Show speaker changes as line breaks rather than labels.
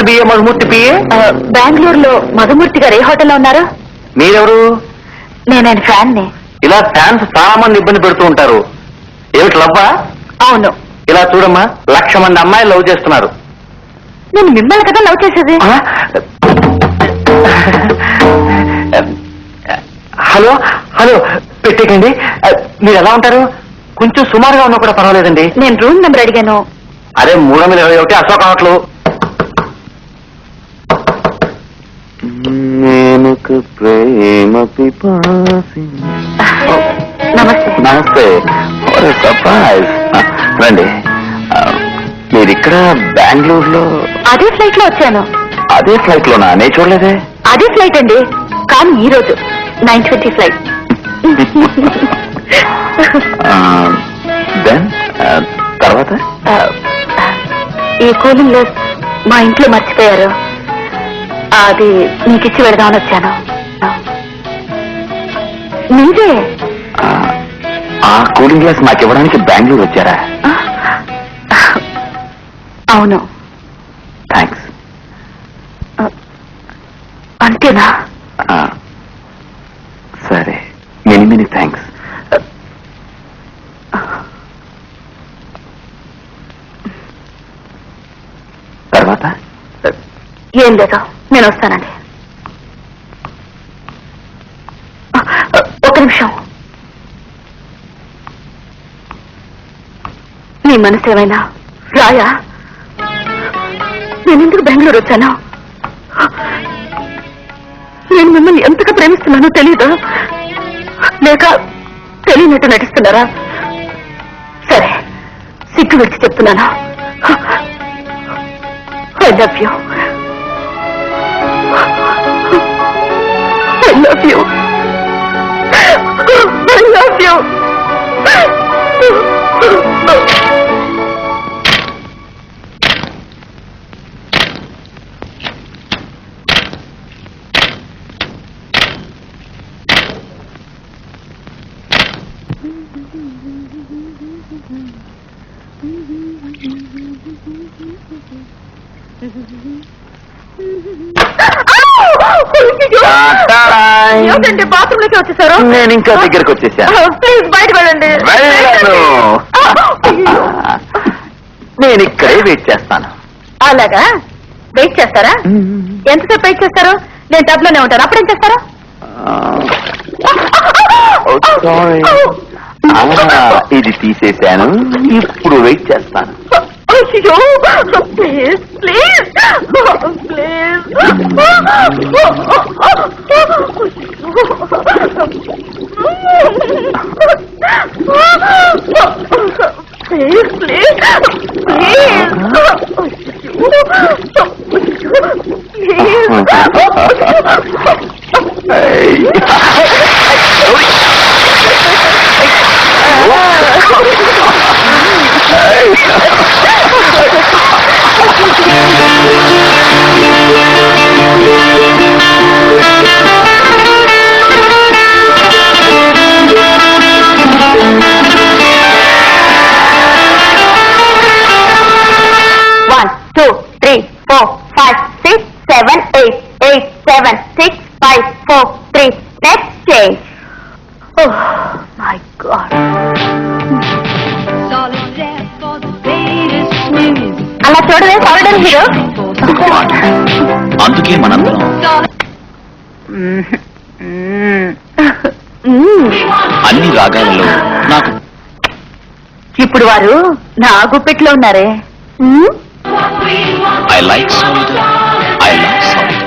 Hotel BA Madhumurthy PA.
బెంగళూరులో మధుమూర్తి గారు ఏ హోటల్లో ఉన్నారు?
మీరెవరు?
నేను ఆయన ఫ్యాన్ ని.
ఇలా ఫ్యాన్స్ చాలా మంది ఇబ్బంది పెడుతూ ఉంటారు. ఏమిటి లవ్వా?
అవును.
ఇలా చూడమ్మా, 1,00,000 మంది అమ్మాయిలు లవ్ చేస్తున్నారు.
నేను మిమ్మల్ని కదా లవ్ చేసేది.
హలో హలో, పెట్టేకండి. మీరు ఎలా ఉంటారు? కొంచెం సుమారుగా ఉన్నా కూడా పర్వాలేదండి.
నేను రూమ్ నెంబర్ అడిగాను.
అదే 321 అశోక్ హోటల్.
నమస్తే.
నమస్తే. సర్ప్రైజ్. రండి. మీరిక్కడ బెంగళూరులో?
అదే ఫ్లైట్ లో వచ్చాను.
అదే ఫ్లైట్ లోనా? నేను చూడలేదే.
అదే ఫ్లైట్ అండి, కానీ ఈ రోజు 9:20 ఫ్లైట్.
దెన్ తర్వాత?
ఈ కూలింగ్ గ్లాస్ మా ఇంట్లో మర్చిపోయారు. అది నీకిచ్చి పెడదామని వచ్చాను. మీదే?
ఆ కూలింగ్ గ్లాస్ నాకు ఇవ్వడానికి బెంగళూరు వచ్చారా?
అవును.
థ్యాంక్స్.
అంతేనా?
సరే, మెనీ మెనీ థ్యాంక్స్. తర్వాత?
ఏం లేదు, నేను వస్తానండి. ఒక నిమిషం. నీ మనసు ఏమైనా రాయా? నేనెందుకు బెంగళూరు వచ్చాను? నేను మిమ్మల్ని ఎంతగా ప్రేమిస్తున్నానో తెలీదా? లేక తెలియనట్టు నటిస్తున్నారా? సరే, సిగ్గు విడిచి చెప్తున్నాను. I love you. I love you. I love you. ఏమిటండి బాత్రూమ్ లోకి వచ్చేసారు?
నేను ఇంకా దగ్గరకు వచ్చేసాను.
ప్లీజ్ బయట వెళ్ళండి.
వెళ్ళను. నేను ఇక్కడే వెయిట్ చేస్తాను.
అలాగా? వెయిట్ చేస్తారా? ఎంతసేపు వెయిట్ చేస్తారు? నేను టబ్ లోనే ఉంటాను. అప్పుడేం చేస్తారా?
ఇది తీసేశాను, ఇప్పుడు వెయిట్ చేస్తాను.
అయ్యో, please please please. Please please అలా చూడవే సౌండ్ హీరో.
అందుకే మనందరం అన్ని రాగాలలో నాకు
ఇప్పుడు వారు నా గుప్పెట్లో ఉన్నారే.
I like solid, I love solid.